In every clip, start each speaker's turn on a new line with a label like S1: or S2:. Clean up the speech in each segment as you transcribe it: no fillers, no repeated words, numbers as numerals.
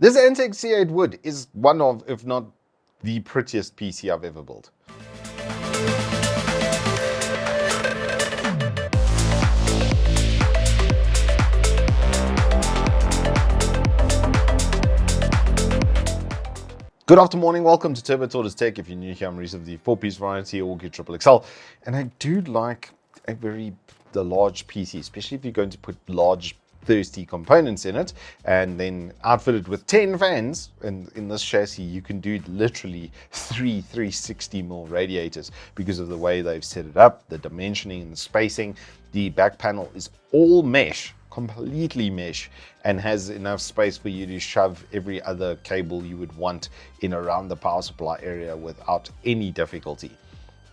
S1: This Antec C8 Wood is one of, if not the prettiest PC I've ever built. Good afternoon, welcome to Turbo Tortoise Tech. If you're new here, I'm unreasonably 4-piece variety or get triple XL. And I do like the large PC, especially if you're going to put large thirsty components in it and then outfit it with 10 fans. And in this chassis, you can do literally 360mm radiators because of the way they've set it up, the dimensioning and the spacing. The back panel is all mesh, completely mesh, and has enough space for you to shove every other cable you would want in around the power supply area without any difficulty.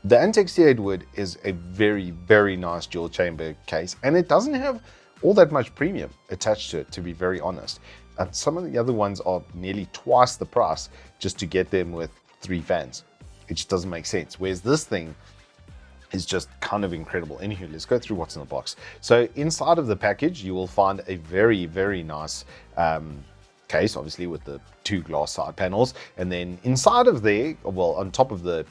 S1: The Antec C8 Wood is a very, very nice dual chamber case, and it doesn't have all that much premium attached to it, to be very honest. And some of the other ones are nearly twice the price just to get them with 3 fans. It just doesn't make sense. Whereas this thing is just kind of incredible. Anywho, let's go through what's in the box. So inside of the package, you will find a very, very nice case, obviously with the 2 glass side panels. And then inside of there, well, on top of the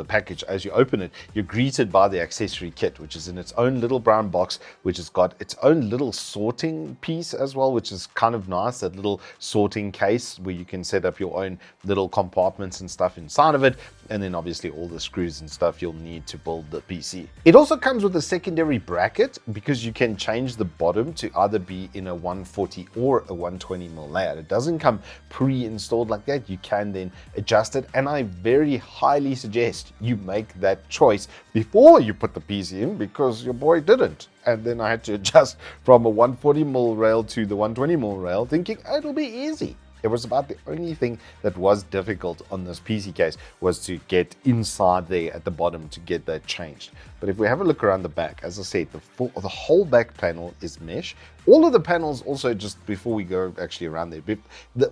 S1: package, as you open it, you're greeted by the accessory kit, which is in its own little brown box, which has got its own little sorting piece as well, which is kind of nice, that little sorting case where you can set up your own little compartments and stuff inside of it, and then obviously all the screws and stuff you'll need to build the PC. It also comes with a secondary bracket because you can change the bottom to either be in a 140 or a 120mm layout. It doesn't come pre-installed like that. You can then adjust it, and I very highly suggest you make that choice before you put the PC in, because your boy didn't. And then I had to adjust from a 140mm rail to the 120mm rail, thinking it'll be easy. It was about the only thing that was difficult on this PC case, was to get inside there at the bottom to get that changed. But if we have a look around the back, as I said, the whole back panel is mesh. All of the panels also, just before we go actually around there,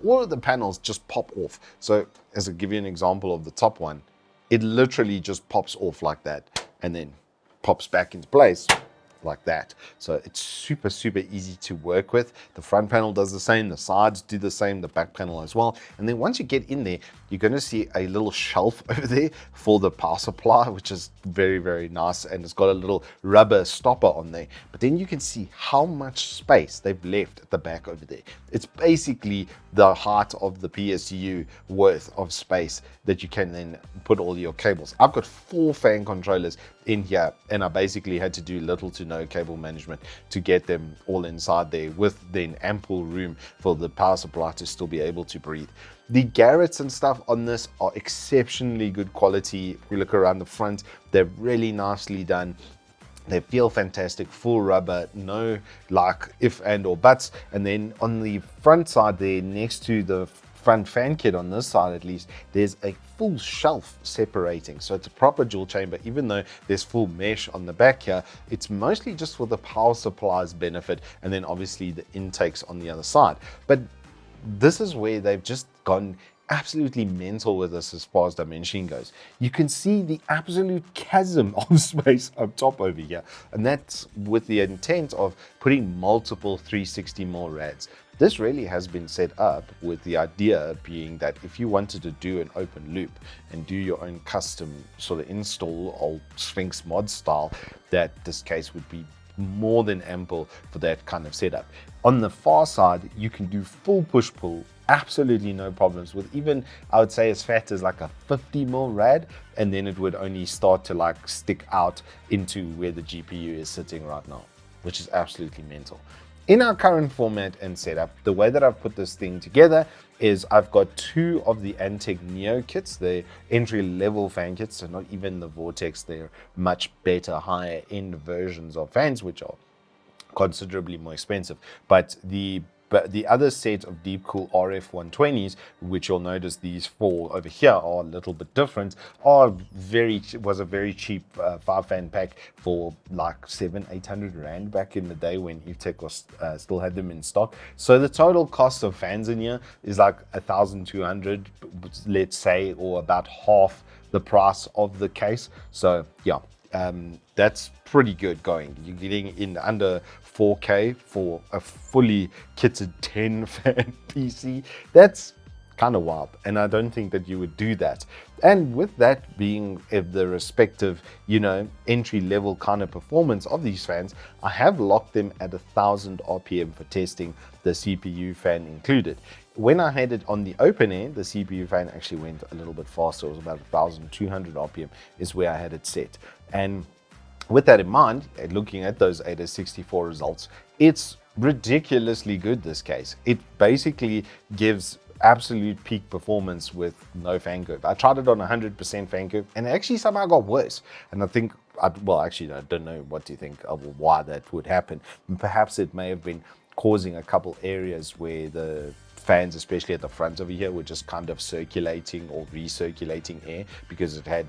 S1: all of the panels just pop off. So as I give you an example of the top one, it literally just pops off like that and then pops back into place like that. So it's super, super easy to work with. The front panel does the same, the sides do the same, the back panel as well. And then once you get in there, you're going to see a little shelf over there for the power supply, which is very, very nice, and it's got a little rubber stopper on there. But then you can see how much space they've left at the back over there. It's basically the height of the PSU worth of space that you can then put all your cables. I've got 4 fan controllers in here, and I basically had to do little to no cable management to get them all inside there, with then ample room for the power supply to still be able to breathe. The garrets and stuff on this are exceptionally good quality. If we look around the front, they're really nicely done. They feel fantastic, full rubber, no like if and or buts. And then on the front side there, next to the front fan kit on this side at least, there's a full shelf separating. So it's a proper dual chamber. Even though there's full mesh on the back here, it's mostly just for the power supply's benefit, and then obviously the intakes on the other side. But this is where they've just gone absolutely mental with this as far as dimensioning goes. You can see the absolute chasm of space up top over here, and that's with the intent of putting multiple 360mm rads. This really has been set up with the idea being that if you wanted to do an open loop and do your own custom sort of install, old Sphinx mod style, that this case would be more than ample for that kind of setup. On the far side, you can do full push-pull, absolutely no problems, with even, I would say, as fat as like a 50mm rad, and then it would only start to like stick out into where the GPU is sitting right now, which is absolutely mental. In our current format and setup, the way that I've put this thing together is I've got 2 of the Antec Neo kits, the entry-level fan kits, so not even the Vortex. They're much better, higher-end versions of fans, which are considerably more expensive. But the other set of deep cool RF 120s, which you'll notice these 4 over here are a little bit different, was a very cheap 5-fan pack for like 700-800 rand back in the day when Evetech was still had them in stock. So the total cost of fans in here is like 1,200, let's say, or about half the price of the case. So yeah, that's pretty good going. You're getting in under 4K for a fully kitted 10 fan PC. That's kind of wild, and I don't think that you would do that. And with that being the respective, entry level kind of performance of these fans, I have locked them at 1000 RPM for testing, the CPU fan included. When I had it on the open air, the CPU fan actually went a little bit faster. It was about 1200 RPM is where I had it set. And with that in mind, looking at those AIDA64 results, it's ridiculously good this case. It basically gives absolute peak performance with no fan curve. I tried it on 100% fan curve and it actually somehow got worse. And I think, well, actually, I don't know what you think of why that would happen. And perhaps it may have been causing a couple areas where the fans, especially at the front over here, were just kind of circulating or recirculating air because it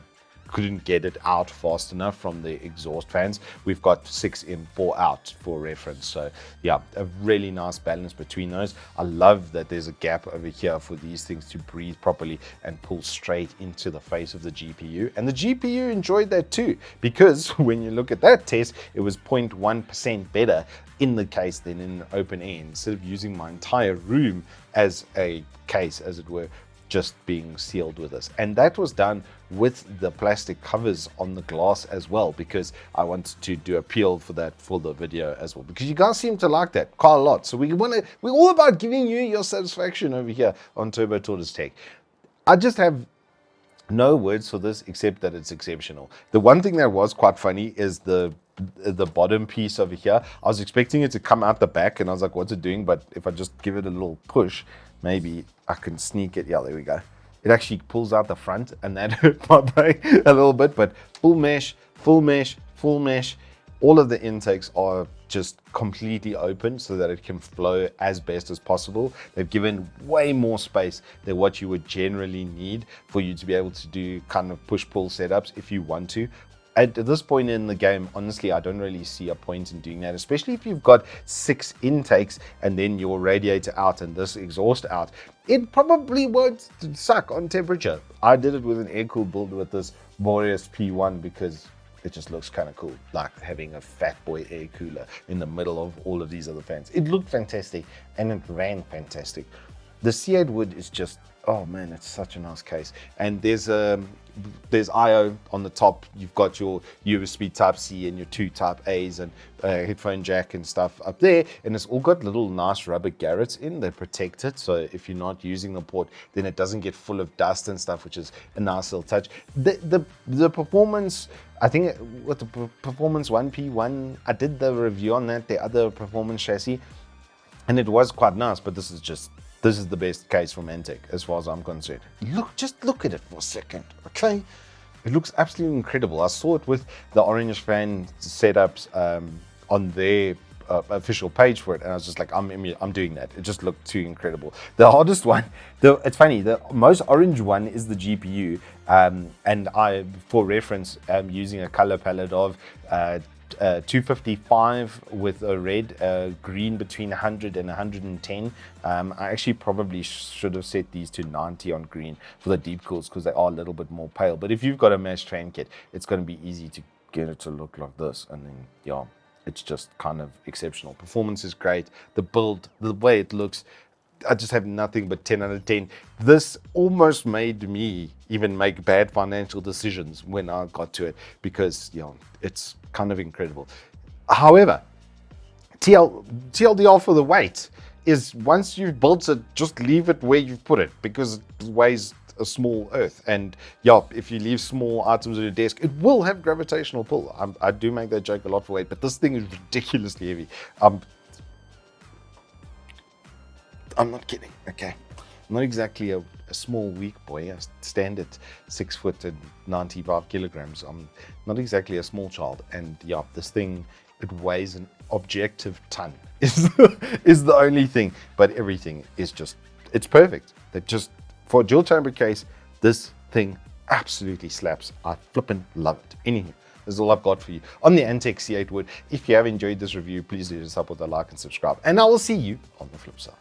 S1: couldn't get it out fast enough from the exhaust fans. We've got 6 in, 4 out for reference. So yeah, a really nice balance between those. I love that there's a gap over here for these things to breathe properly and pull straight into the face of the GPU. And the GPU enjoyed that too, because when you look at that test, it was 0.1% better in the case than in the open air. Instead of using my entire room as a case, as it were, just being sealed with this. And that was done with the plastic covers on the glass as well, because I wanted to do a peel for that for the video as well, because you guys seem to like that quite a lot. So we're all about giving you your satisfaction over here on Turbo Tortoise Tech. I just have no words for this except that it's exceptional. The one thing that was quite funny is the bottom piece over here. I was expecting it to come out the back and I was like, what's it doing? But if I just give it a little push, maybe I can sneak it. Yeah, there we go. It actually pulls out the front, and that hurt my brain a little bit, but full mesh, full mesh, full mesh. All of the intakes are just completely open so that it can flow as best as possible. They've given way more space than what you would generally need for you to be able to do kind of push-pull setups if you want to. At this point in the game, honestly, I don't really see a point in doing that, especially if you've got 6 intakes and then your radiator out and this exhaust out. It probably won't suck on temperature. I did it with an air-cooled build with this Boreas P1 because it just looks kind of cool, like having a fat boy air cooler in the middle of all of these other fans. It looked fantastic and it ran fantastic. The C8 Wood is just, oh man, it's such a nice case. And there's I/O on the top. You've got your USB Type-C and your 2 Type-A's and headphone jack and stuff up there. And it's all got little nice rubber garrets in that protect it. So if you're not using the port, then it doesn't get full of dust and stuff, which is a nice little touch. The performance, I think with the Performance 1P1, I did the review on that, the other performance chassis, and it was quite nice, but this is the best case from Antec as far as I'm concerned. Just look at it for a second, okay? It looks absolutely incredible. I saw it with the Orange Fan setups on their official page for it, and I was just like, I'm doing that. It just looked too incredible. The hardest one, it's funny, the most orange one is the GPU, and I, for reference, am using a color palette of 255 with a red, green between 100 and 110. I actually probably should have set these to 90 on green for the deep cools because they are a little bit more pale. But if you've got a mesh train kit, it's going to be easy to get it to look like this. And then, yeah, it's just kind of exceptional. Performance is great. The build, the way it looks, I just have nothing but 10 out of 10. This almost made me even make bad financial decisions when I got to it because, you know, it's kind of incredible. However, TLDR for the weight is once you've built it, just leave it where you've put it because it weighs a small earth. And yeah, if you leave small items on your desk, it will have gravitational pull. I do make that joke a lot for weight, but this thing is ridiculously heavy. I'm not kidding, okay? I'm not exactly a small, weak boy. I stand at 6 foot and 95 kilograms. I'm not exactly a small child. And yeah, this thing, it weighs an objective ton is the only thing. But everything is just, it's perfect. That just, for a dual chamber case, this thing absolutely slaps. I flippin' love it. Anywho, this is all I've got for you on the Antec C8 Wood. If you have enjoyed this review, please do us up with a like and subscribe. And I will see you on the flip side.